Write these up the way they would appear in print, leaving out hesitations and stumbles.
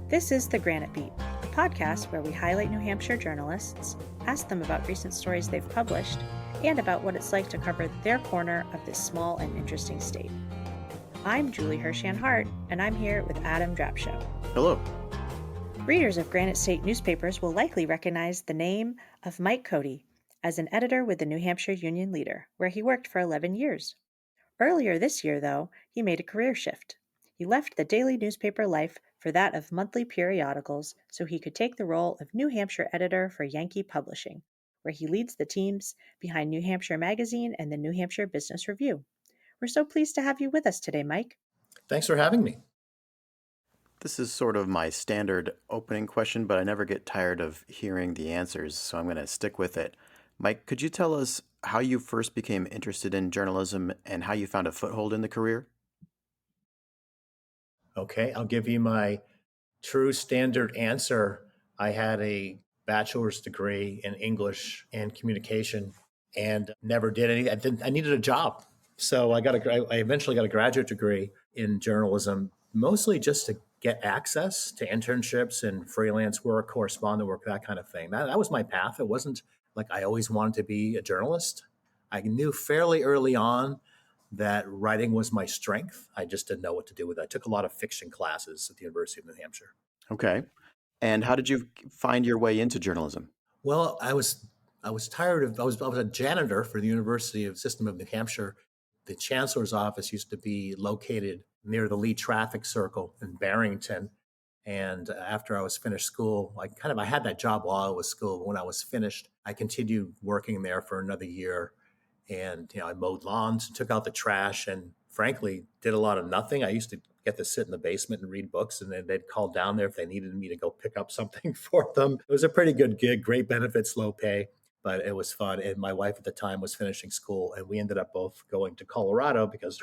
This is the Granite Beat, a podcast where we highlight New Hampshire journalists, ask them about recent stories they've published, and about what it's like to cover their corner of this small and interesting state. I'm Julie Hart, and I'm here with Adam Drapcho. Hello. Readers of Granite State newspapers will likely recognize the name of Mike Cote as an editor with the New Hampshire Union Leader, where he worked for 11 years. Earlier this year, though, he made a career shift. He left the daily newspaper life for that of monthly periodicals so he could take the role of New Hampshire editor for Yankee Publishing, where he leads the teams behind New Hampshire Magazine and the New Hampshire Business Review. We're so pleased to have you with us today, Mike. Thanks for having me. This is sort of my standard opening question, but I never get tired of hearing the answers, so I'm going to stick with it. Mike, could you tell us how you first became interested in journalism and how you found a foothold in the career? Okay, I'll give you my true standard answer. I had a bachelor's degree in English and communication and never did any. I needed a job. So I eventually got a graduate degree in journalism, mostly just to get access to internships and freelance work, correspondent work, that kind of thing. That was my path. It wasn't like I always wanted to be a journalist. I knew fairly early on that writing was my strength. I just didn't know what to do with it. I took a lot of fiction classes at the University of New Hampshire. Okay. And how did you find your way into journalism? Well, I was tired of I was a janitor for the University of System of New Hampshire. The chancellor's office used to be located near the Lee traffic circle in Barrington. And after I was finished school, I had that job while I was school. But when I was finished, I continued working there for another year. And, I mowed lawns, took out the trash, and frankly, did a lot of nothing. I used to get to sit in the basement and read books, and then they'd call down there if they needed me to go pick up something for them. It was a pretty good gig, great benefits, low pay, but it was fun. And my wife at the time was finishing school, and we ended up both going to Colorado because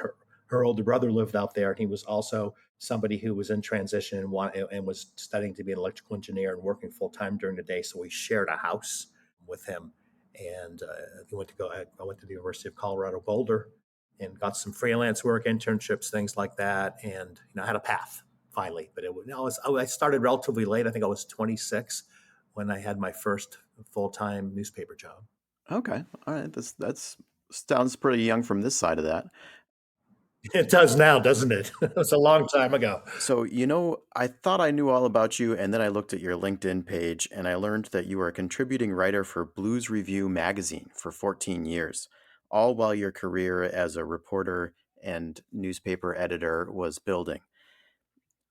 her older brother lived out there, and he was also somebody who was in transition and was studying to be an electrical engineer and working full time during the day. So we shared a house with him. And I went to the University of Colorado Boulder and got some freelance work, internships, things like that. And I had a path finally, but I started relatively late. I think I was 26 when I had my first full-time newspaper job. Okay, all right. That's sounds pretty young from this side of that. It does now, doesn't it? It was a long time ago. So, I thought I knew all about you, and then I looked at your LinkedIn page, and I learned that you were a contributing writer for Blues Review magazine for 14 years, all while your career as a reporter and newspaper editor was building.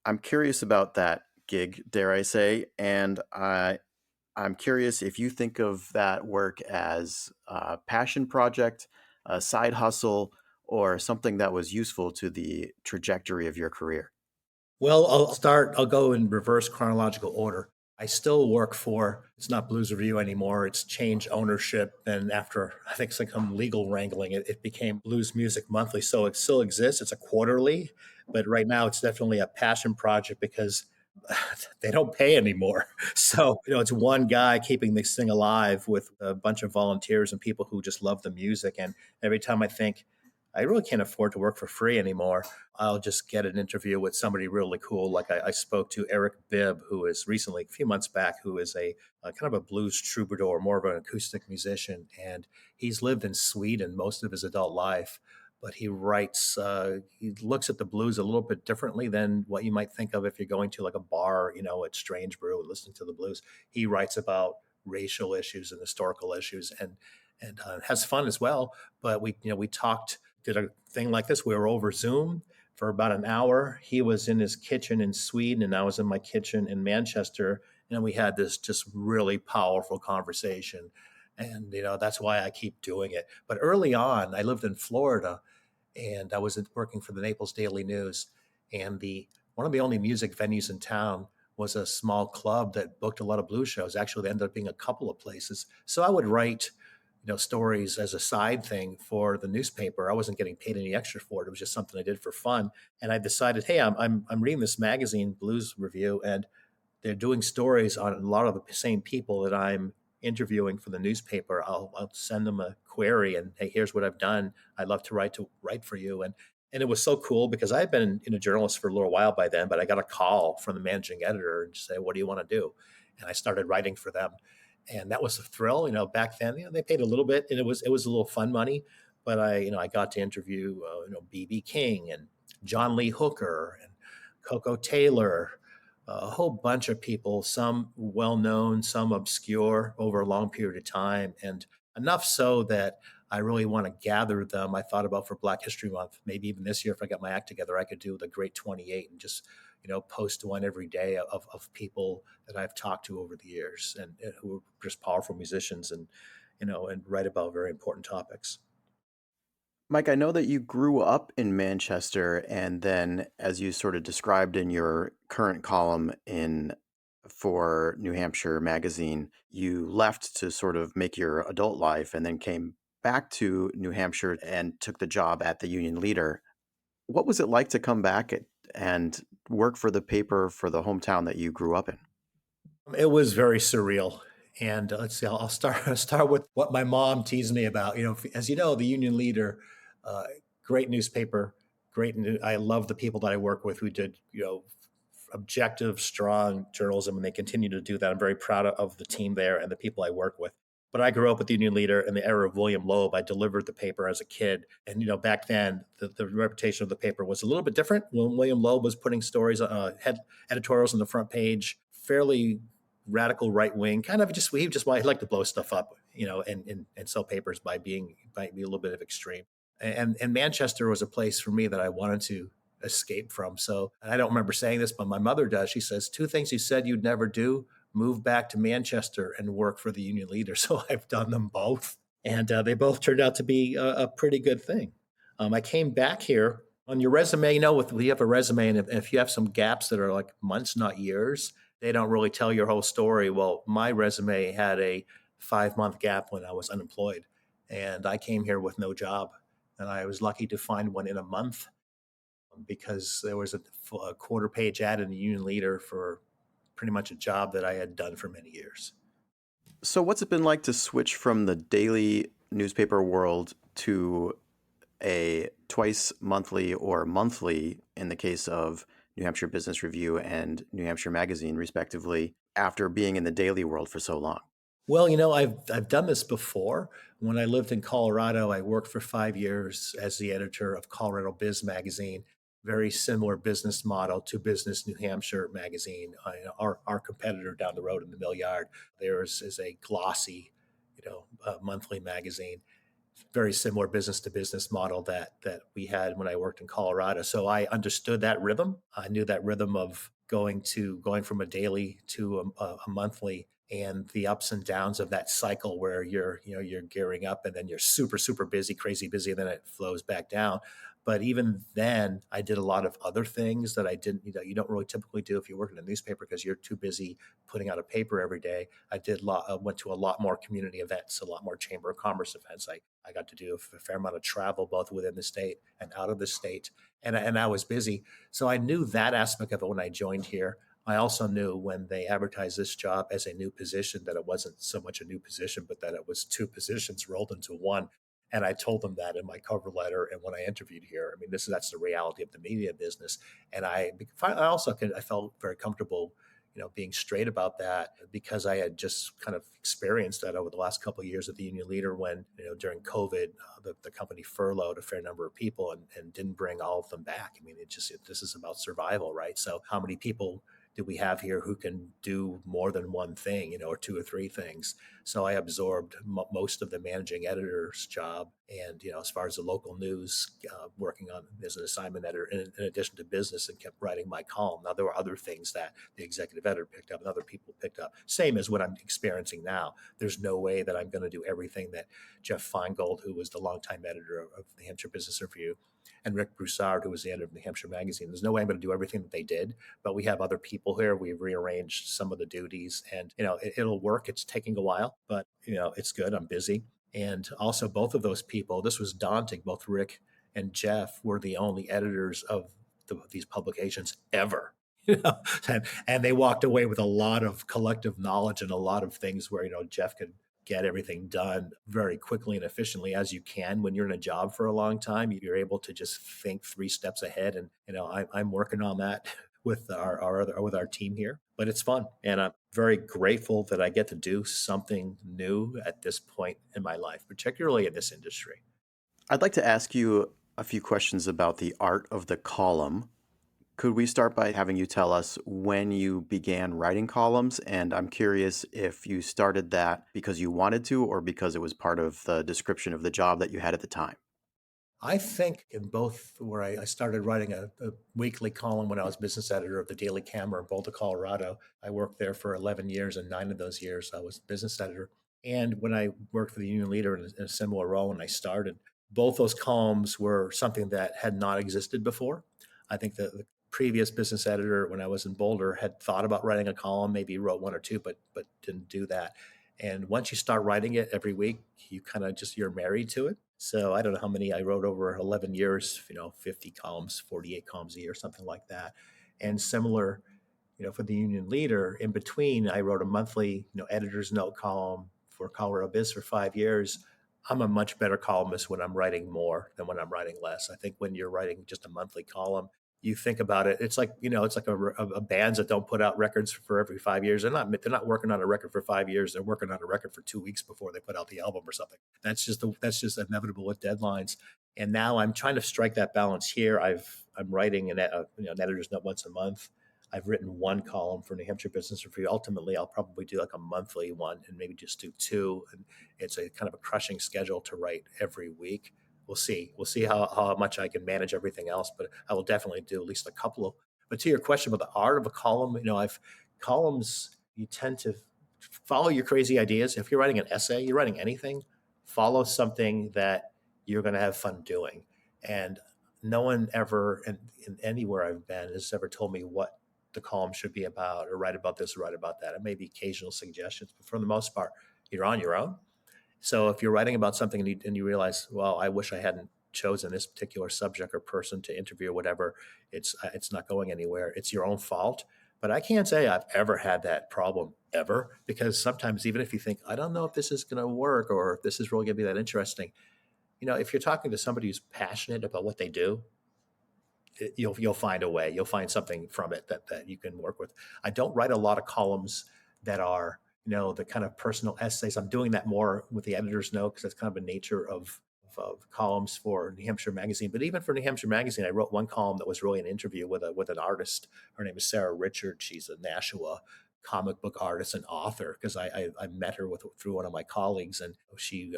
I'm curious about that gig, dare I say, and I'm curious if you think of that work as a passion project, a side hustle, or something that was useful to the trajectory of your career? Well, I'll go in reverse chronological order. I still work for, it's not Blues Review anymore. It's changed ownership. And after, I think, some legal wrangling, it became Blues Music Monthly. So it still exists. It's a quarterly, but right now it's definitely a passion project because they don't pay anymore. So, it's one guy keeping this thing alive with a bunch of volunteers and people who just love the music. And every time I think, I really can't afford to work for free anymore, I'll just get an interview with somebody really cool. Like I spoke to Eric Bibb, who is recently, a few months back, who is a kind of a blues troubadour, more of an acoustic musician. And he's lived in Sweden most of his adult life, but he writes, he looks at the blues a little bit differently than what you might think of if you're going to like a bar, at Strange Brew, listening to the blues. He writes about racial issues and historical issues and has fun as well. But we talked, did a thing like this. We were over Zoom for about an hour. He was in his kitchen in Sweden, and I was in my kitchen in Manchester. And we had this just really powerful conversation. And, that's why I keep doing it. But early on, I lived in Florida, and I was working for the Naples Daily News. And one of the only music venues in town was a small club that booked a lot of blues shows. Actually, there ended up being a couple of places. So I would write stories as a side thing for the newspaper. I wasn't getting paid any extra for it. It was just something I did for fun. And I decided, hey, I'm reading this magazine, Blues Review, and they're doing stories on a lot of the same people that I'm interviewing for the newspaper. I'll send them a query and, hey, here's what I've done. I'd love to write for you. And And it was so cool because I had been a journalist for a little while by then, but I got a call from the managing editor and say, "What do you want to do?" And I started writing for them, and that was a thrill. Back then, they paid a little bit, and it was a little fun money, but I got to interview BB King and John Lee Hooker and Coco Taylor, a whole bunch of people, some well known, some obscure, over a long period of time, and enough so that I really want to gather them. I thought about for Black History Month, maybe even this year, if I got my act together, I could do the Great 28 and just, post one every day of people that I've talked to over the years and who are just powerful musicians and write about very important topics. Mike, I know that you grew up in Manchester, and then, as you sort of described in your current column in for New Hampshire Magazine, you left to sort of make your adult life, and then came back to New Hampshire and took the job at the Union Leader. What was it like to come back and work for the paper for the hometown that you grew up in? It was very surreal. And let's see, I'll start I'll start with what my mom teased me about. As you know, the Union Leader, uh, great newspaper, I love the people that I work with who did, objective, strong journalism, and they continue to do that. I'm very proud of the team there and the people I work with. But I grew up with the Union Leader in the era of William Loeb. I delivered the paper as a kid. And, back then, the reputation of the paper was a little bit different. When William Loeb was putting stories, head editorials on the front page, fairly radical right wing, kind of just he just liked to blow stuff up, and sell papers by being a little bit of extreme. And Manchester was a place for me that I wanted to escape from. So, and I don't remember saying this, but my mother does. She says, two things you said you'd never do: move back to Manchester and work for the Union Leader. So I've done them both, and they both turned out to be a pretty good thing. I came back here on your resume. If you have a resume, and if you have some gaps that are like months, not years, they don't really tell your whole story. Well, my resume had a 5-month gap when I was unemployed, and I came here with no job, and I was lucky to find one in a month because there was a quarter page ad in the Union Leader for pretty much a job that I had done for many years. So, what's it been like to switch from the daily newspaper world to a twice monthly or monthly, in the case of New Hampshire Business Review and New Hampshire Magazine, respectively, after being in the daily world for so long? Well, I've done this before. When I lived in Colorado, I worked for 5 years as the editor of Colorado Biz Magazine. Very similar business model to Business New Hampshire Magazine. Our competitor down the road in the Mill Yard, theirs is a glossy, monthly magazine. Very similar business to business model that we had when I worked in Colorado. So I understood that rhythm. I knew that rhythm of going from a daily to a monthly, and the ups and downs of that cycle where you're gearing up and then you're super super busy, crazy busy, and then it flows back down. But even then, I did a lot of other things that I didn't, you don't really typically do if you work in a newspaper because you're too busy putting out a paper every day. Went to a lot more community events, a lot more Chamber of Commerce events. I got to do a fair amount of travel both within the state and out of the state, and I was busy. So I knew that aspect of it when I joined here. I also knew when they advertised this job as a new position that it wasn't so much a new position, but that it was two positions rolled into one. And I told them that in my cover letter and when I interviewed here. I mean, that's the reality of the media business. And I felt very comfortable, being straight about that because I had just kind of experienced that over the last couple of years at the Union Leader when, during COVID, the company furloughed a fair number of people and didn't bring all of them back. I mean, this is about survival, right? So how many people do we have here who can do more than one thing, or two or three things? So I absorbed most of the managing editor's job. And, as far as the local news, working on as an assignment editor in addition to business, and kept writing my column. Now, there were other things that the executive editor picked up and other people picked up. Same as what I'm experiencing now. There's no way that I'm going to do everything that Jeff Feingold, who was the longtime editor of the Hampshire Business Review, and Rick Broussard, who was the editor of the Hampshire Magazine. There's no way I'm going to do everything that they did, but we have other people here. We've rearranged some of the duties, and it'll work. It's taking a while, but it's good. I'm busy, and also both of those people. This was daunting. Both Rick and Jeff were the only editors of these publications ever. And they walked away with a lot of collective knowledge and a lot of things where Jeff could get everything done very quickly and efficiently as you can. When you're in a job for a long time, you're able to just think 3 steps ahead. And, I'm working on that with with our team here, but it's fun. And I'm very grateful that I get to do something new at this point in my life, particularly in this industry. I'd like to ask you a few questions about the art of the column. Could we start by having you tell us when you began writing columns? And I'm curious if you started that because you wanted to or because it was part of the description of the job that you had at the time. I think in both, where I started writing a weekly column when I was business editor of the Daily Camera in Boulder, Colorado. I worked there for 11 years, and 9 of those years I was business editor. And when I worked for the Union Leader in a similar role when I started, both those columns were something that had not existed before. I think the previous business editor, when I was in Boulder, had thought about writing a column, maybe wrote one or two, but didn't do that. And once you start writing it every week, you kind of just, you're married to it. So I don't know how many I wrote over 11 years, 50 columns, 48 columns a year, something like that. And similar, for the Union Leader, in between, I wrote a monthly, editor's note column for Colorado Biz for 5 years. I'm a much better columnist when I'm writing more than when I'm writing less. I think when you're writing just a monthly column, you think about it. It's like, it's like a bands that don't put out records for every 5 years. They're not working on a record for 5 years. They're working on a record for 2 weeks before they put out the album or something. That's just inevitable with deadlines. And now I'm trying to strike that balance here. I'm writing an editor's note once a month. I've written one column for New Hampshire Business Review. Ultimately, I'll probably do like a monthly one and maybe just do two. And it's a kind of a crushing schedule to write every week. We'll see. We'll see how much I can manage everything else, but I will definitely do at least a couple of. But to your question about the art of a column, I've columns. You tend to follow your crazy ideas. If you're writing an essay, you're writing anything, follow something that you're going to have fun doing. And no one ever, in anywhere I've been, has ever told me what the column should be about, or write about this or write about that. It may be occasional suggestions, but for the most part, you're on your own. So if you're writing about something and you realize, well, I wish I hadn't chosen this particular subject or person to interview or whatever, it's not going anywhere. It's your own fault. But I can't say I've ever had that problem ever, because sometimes even if you think, I don't know if this is going to work or if this is really going to be that interesting, if you're talking to somebody who's passionate about what they do, you'll find a way. You'll find something from it that you can work with. I don't write a lot of columns that are the kind of personal essays. I'm doing that more with the editor's note because that's kind of the nature of columns for New Hampshire Magazine. But even for New Hampshire Magazine, I wrote one column that was really an interview with an artist. Her name is Sarah Richard. She's a Nashua comic book artist and author, because I met her through one of my colleagues, and she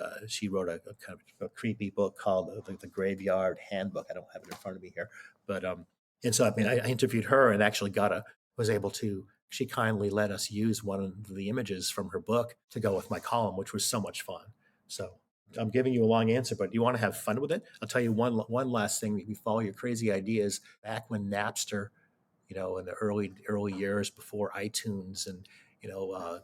wrote a kind of a creepy book called the Graveyard Handbook. I don't have it in front of me here, but and so I interviewed her and actually was able to. She kindly let us use one of the images from her book to go with my column, which was so much fun. So I'm giving you a long answer, but you want to have fun with it? I'll tell you one last thing. If you follow your crazy ideas, back when Napster, in the early years before iTunes, and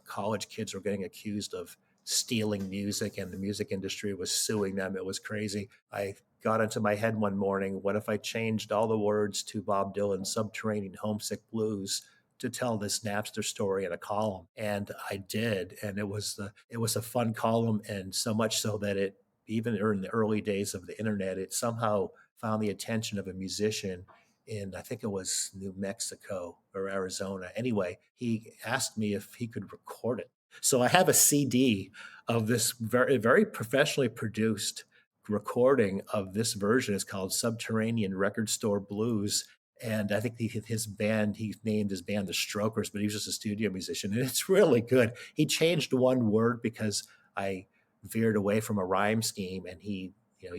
college kids were getting accused of stealing music, and the music industry was suing them. It was crazy. I got into my head one morning, what if I changed all the words to Bob Dylan's Subterranean Homesick Blues to tell this Napster story in a column? And I did, and it was a fun column, and so much so that it, even in the early days of the internet, it somehow found the attention of a musician in, I think it was New Mexico or Arizona. Anyway, he asked me if he could record it. So I have a CD of this very, very professionally produced recording of this version. It's called Subterranean Record Store Blues. And I think his band, he named his band the Strokers, but he was just a studio musician. And it's really good. He changed one word because I veered away from a rhyme scheme, and he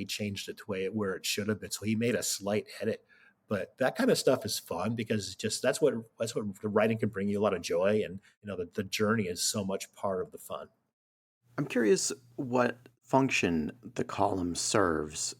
changed it to where it should have been. So he made a slight edit. But that kind of stuff is fun, because that's what the writing can bring you, a lot of joy, and the journey is so much part of the fun. I'm curious what function the column serves.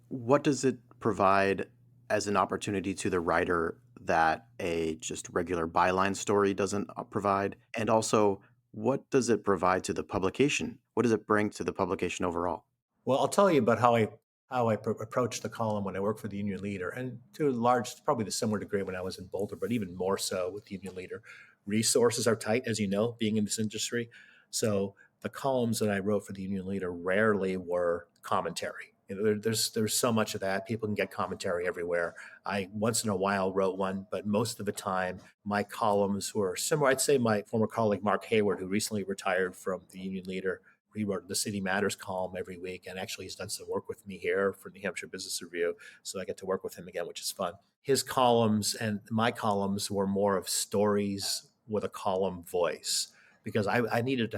What does it provide as an opportunity to the writer that a just regular byline story doesn't provide? And also, what does it provide to the publication? What does it bring to the publication overall? Well, I'll tell you about how I approached the column when I worked for the Union Leader, and to a large, probably the similar degree when I was in Boulder, but even more so with the Union Leader. Resources are tight, as you know, being in this industry. So the columns that I wrote for the Union Leader rarely were commentary. There's so much of that. People can get commentary everywhere. I once in a while wrote one, but most of the time my columns were similar. I'd say my former colleague Mark Hayward, who recently retired from the Union Leader, he wrote the City Matters column every week, and actually he's done some work with me here for the Hampshire Business Review, so I get to work with him again, which is fun. His columns and my columns were more of stories with a column voice, because I needed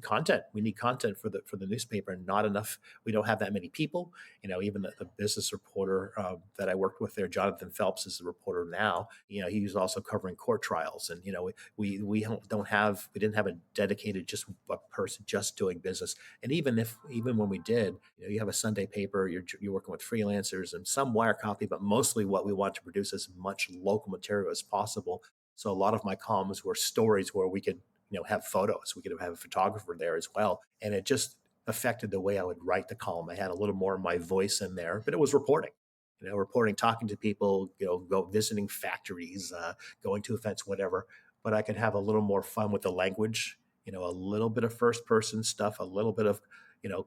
content. We need content for the newspaper, and not enough. We don't have that many people. Even the business reporter that I worked with there, Jonathan Phelps, is the reporter now. He was also covering court trials, and we didn't have a dedicated just a person just doing business. And even when we did, you have a Sunday paper, you're working with freelancers and some wire copy, but mostly what we want to produce as much local material as possible. So a lot of my columns were stories where we could have photos. We could have a photographer there as well. And it just affected the way I would write the column. I had a little more of my voice in there, but it was reporting, talking to people, go visiting factories, going to events, whatever. But I could have a little more fun with the language, a little bit of first person stuff, a little bit of,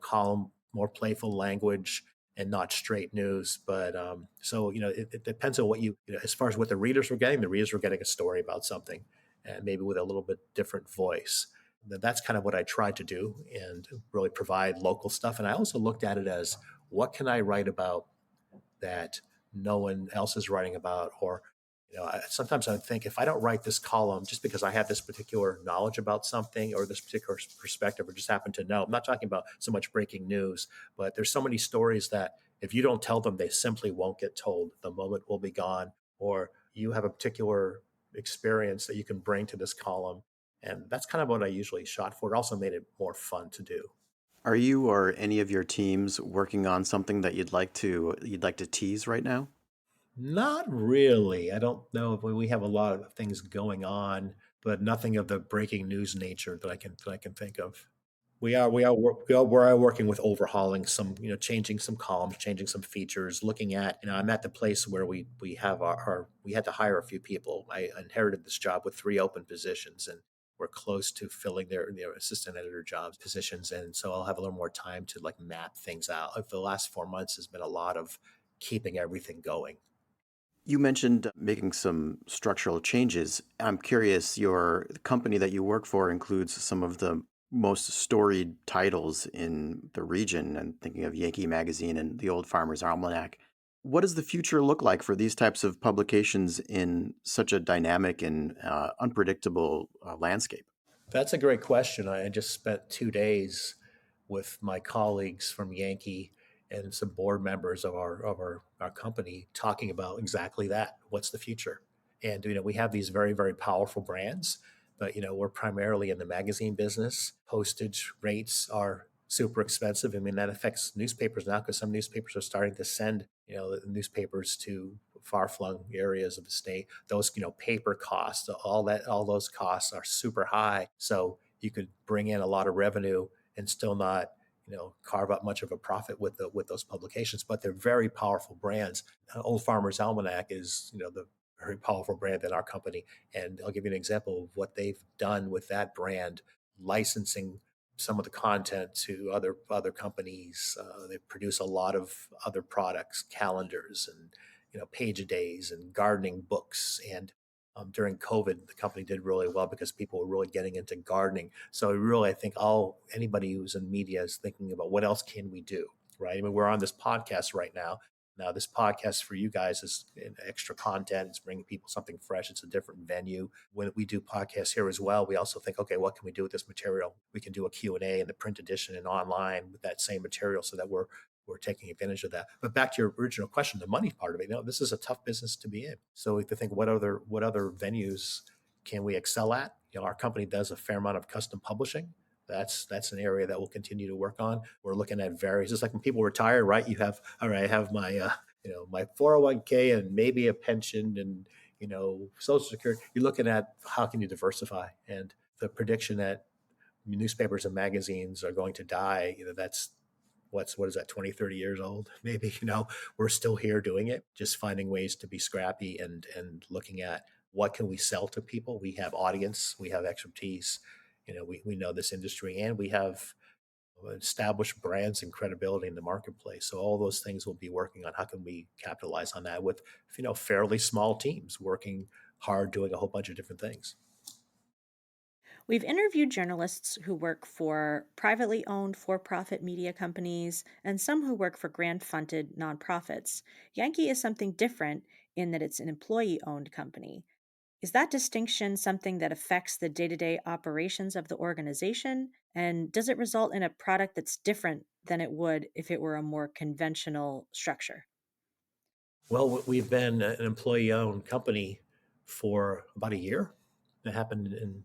column, more playful language, and not straight news. But so, it depends on what as far as what the readers were getting a story about something, and maybe with a little bit different voice. That's kind of what I tried to do, and really provide local stuff. And I also looked at it as, what can I write about that no one else is writing about? Or, sometimes I would think, if I don't write this column just because I have this particular knowledge about something or this particular perspective, or just happen to know, I'm not talking about so much breaking news, but there's so many stories that if you don't tell them, they simply won't get told. The moment will be gone, or you have a particular experience that you can bring to this column. And that's kind of what I usually shot for. It also made it more fun to do. Are you or any of your teams working on something that you'd like to tease right now? Not really. I don't know if we have a lot of things going on, but nothing of the breaking news nature that I can think of. We are working with overhauling some, changing some columns, changing some features, looking at, I'm at the place where we have we had to hire a few people. I inherited this job with 3 open positions, and we're close to filling their assistant editor jobs positions. And so I'll have a little more time to map things out. Like, the last 4 months has been a lot of keeping everything going. You mentioned making some structural changes. I'm curious, your company that you work for includes some of the most storied titles in the region, and thinking of Yankee Magazine and the Old Farmer's Almanac. What does the future look like for these types of publications in such a dynamic and unpredictable landscape? That's a great question. I just spent 2 days with my colleagues from Yankee and some board members of our company, talking about exactly that. What's the future? And we have these very, very powerful brands, but we're primarily in the magazine business. Postage rates are super expensive. I mean, that affects newspapers now, because some newspapers are starting to send the newspapers to far-flung areas of the state. Those paper costs, all those costs are super high. So you could bring in a lot of revenue and still not carve up much of a profit with those publications. But they're very powerful brands. Old Farmer's Almanac is the very powerful brand in our company. And I'll give you an example of what they've done with that brand, licensing some of the content to other companies. They produce a lot of other products, calendars, and page a days, and gardening books. And during COVID, the company did really well because people were really getting into gardening. So really, I think anybody who's in media is thinking about, what else can we do, right? I mean, we're on this podcast right now. Now, this podcast for you guys is extra content. It's bringing people something fresh. It's a different venue. When we do podcasts here as well, we also think, okay, what can we do with this material? We can do a Q&A in the print edition and online with that same material, so that we're taking advantage of that. But back to your original question, the money part of it, this is a tough business to be in. So we have to think, what other venues can we excel at? Our company does a fair amount of custom publishing. That's an area that we'll continue to work on. We're looking at various, just like when people retire, right? You have, all right, I have my, my 401k and maybe a pension and, Social Security. You're looking at, how can you diversify? And the prediction that newspapers and magazines are going to die, that's, what is that, 20, 30 years old? Maybe, we're still here doing it, just finding ways to be scrappy and looking at, what can we sell to people? We have audience, we have expertise, we know this industry, and we have established brands and credibility in the marketplace. So all those things we'll be working on. How can we capitalize on that with, fairly small teams working hard, doing a whole bunch of different things? We've interviewed journalists who work for privately owned for profit media companies and some who work for grant funded nonprofits. Yankee is something different in that it's an employee owned company. Is that distinction something that affects the day to day operations of the organization? And does it result in a product that's different than it would if it were a more conventional structure? Well, we've been an employee-owned company for about a year. That happened in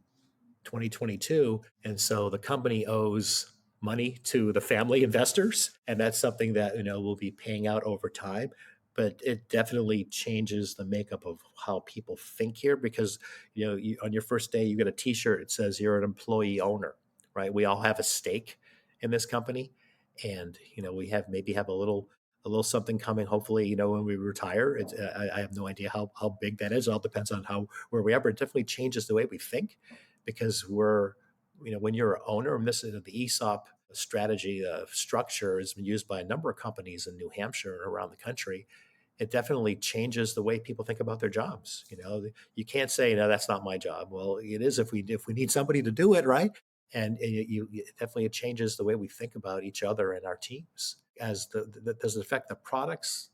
2022. And so the company owes money to the family investors. And that's something that, we'll be paying out over time. But it definitely changes the makeup of how people think here because, on your first day, you get a T-shirt. It says you're an employee owner, right? We all have a stake in this company. And, we maybe have a little something coming, hopefully, when we retire. I have no idea how big that is. It all depends on where we are, but it definitely changes the way we think because when you're an owner, and this is the ESOP strategy structure has been used by a number of companies in New Hampshire and around the country. It definitely changes the way people think about their jobs. You can't say, no, that's not my job. Well, it is if we need somebody to do it, right? And it definitely changes the way we think about each other and our teams. Does it affect the products?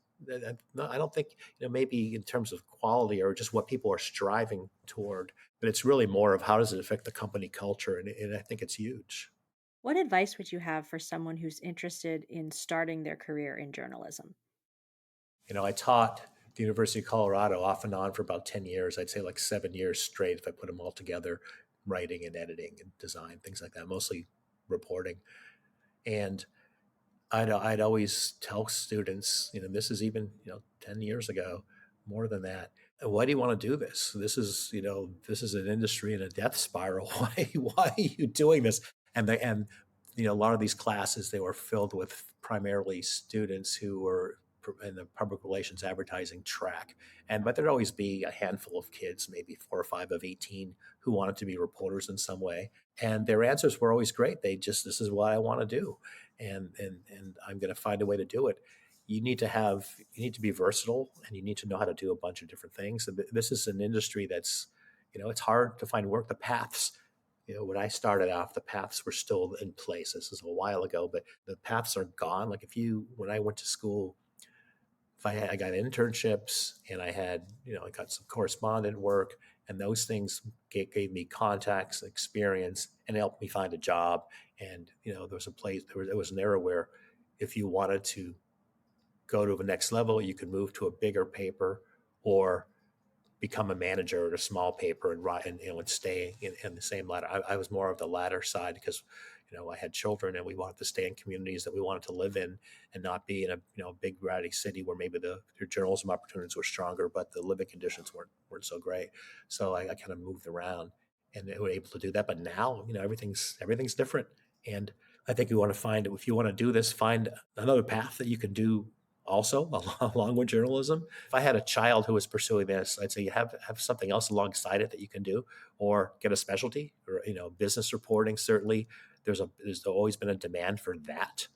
No, I don't think, maybe in terms of quality or just what people are striving toward, but it's really more of how does it affect the company culture? And I think it's huge. What advice would you have for someone who's interested in starting their career in journalism? I taught at the University of Colorado off and on for about 10 years. I'd say like 7 years straight if I put them all together, writing and editing and design, things like that, mostly reporting. And I'd always tell students, this is even, 10 years ago, more than that. Why do you want to do this? This is an industry in a death spiral. Why are you doing this? And a lot of these classes, they were filled with primarily students who were in the public relations advertising track. But there'd always be a handful of kids, maybe 4 or 5 of 18, who wanted to be reporters in some way. And their answers were always great. This is what I want to do. And I'm going to find a way to do it. You need to be versatile and you need to know how to do a bunch of different things. And this is an industry that's, it's hard to find work. The paths, when I started off, the paths were still in place. This is a while ago, but the paths are gone. Like when I went to school, I got internships and I had, I got some correspondent work, and those things gave me contacts, experience, and helped me find a job. And, there was an era where if you wanted to go to the next level, you could move to a bigger paper or become a manager at a small paper and write and stay in the same ladder. I was more of the latter side because, I had children and we wanted to stay in communities that we wanted to live in and not be in a big rowdy city where maybe the journalism opportunities were stronger, but the living conditions weren't so great. So I kind of moved around and we were able to do that. But now, everything's different. And I think if you want to do this, find another path that you can do also along with journalism. If I had a child who was pursuing this, I'd say you have something else alongside it that you can do, or get a specialty, or business reporting. Certainly, there's always been a demand for that.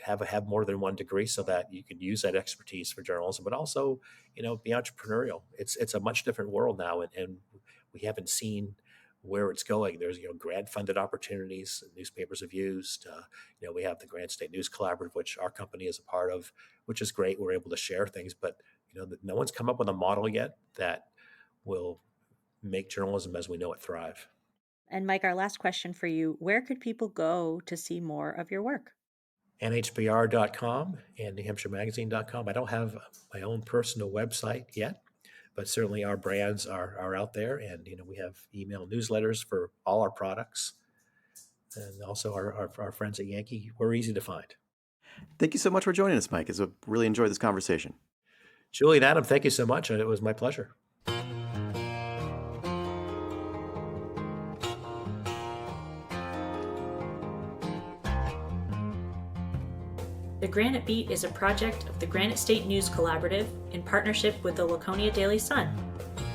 Have more than one degree so that you can use that expertise for journalism, but also be entrepreneurial. It's a much different world now, and we haven't seen where it's going. There's grant funded opportunities newspapers have used. We have the Granite State News Collaborative, which our company is a part of, which is great. We're able to share things, but no one's come up with a model yet that will make journalism as we know it thrive. And Mike, our last question for you: where could people go to see more of your work? NHBR.com and NewHampshireMagazine.com. I don't have my own personal website yet, but certainly our brands are out there, and we have email newsletters for all our products, and also our friends at Yankee. We're easy to find. Thank you so much for joining us, Mike. I really enjoyed this conversation. Julie and Adam, thank you so much. It was my pleasure. The Granite Beat is a project of the Granite State News Collaborative in partnership with the Laconia Daily Sun.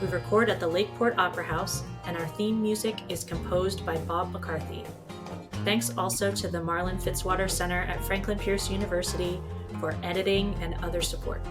We record at the Lakeport Opera House and our theme music is composed by Bob McCarthy. Thanks also to the Marlin Fitzwater Center at Franklin Pierce University for editing and other support.